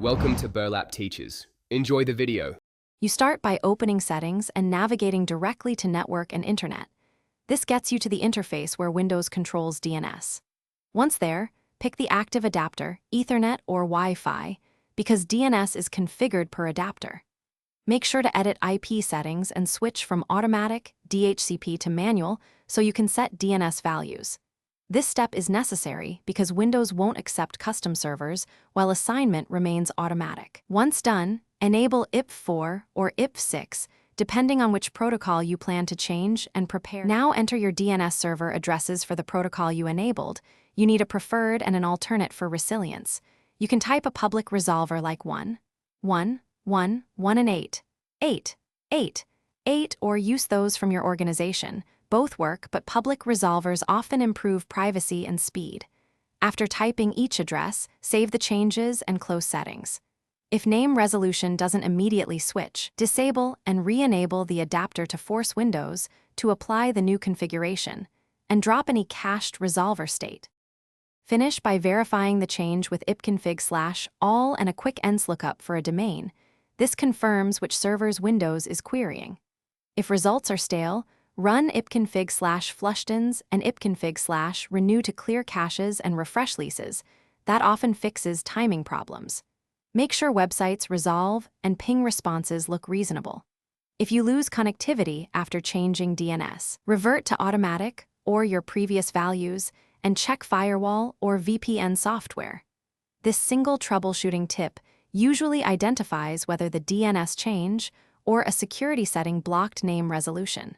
Welcome to Burlap Teachers. Enjoy the video. You start by opening Settings and navigating directly to Network and Internet. This gets you to the interface where Windows controls DNS. Once there, pick the active adapter, Ethernet or Wi-Fi, because DNS is configured per adapter. Make sure to edit IP settings and switch from automatic DHCP to manual so you can set DNS values. This step is necessary because Windows won't accept custom servers while assignment remains automatic. Once done, enable IP4 or IP6, depending on which protocol you plan to change and prepare. Now enter your DNS server addresses for the protocol you enabled. You need a preferred and an alternate for resilience. You can type a public resolver like 1, 1, 1, 1 and 8, 8, 8, 8, or use those from your organization. Both work, but public resolvers often improve privacy and speed. After typing each address, save the changes and close settings. If name resolution doesn't immediately switch, disable and re-enable the adapter to force Windows to apply the new configuration, and drop any cached resolver state. Finish by verifying the change with ipconfig/all and a quick ens lookup for a domain. This confirms which server's Windows is querying. If results are stale, run ipconfig/flushdins and ipconfig/renew to clear caches and refresh leases. That often fixes timing problems. Make sure websites resolve and ping responses look reasonable. If you lose connectivity after changing DNS, revert to automatic or your previous values and check firewall or VPN software. This single troubleshooting tip usually identifies whether the DNS change or a security setting blocked name resolution.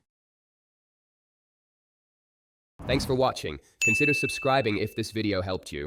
Thanks for watching. Consider subscribing if this video helped you.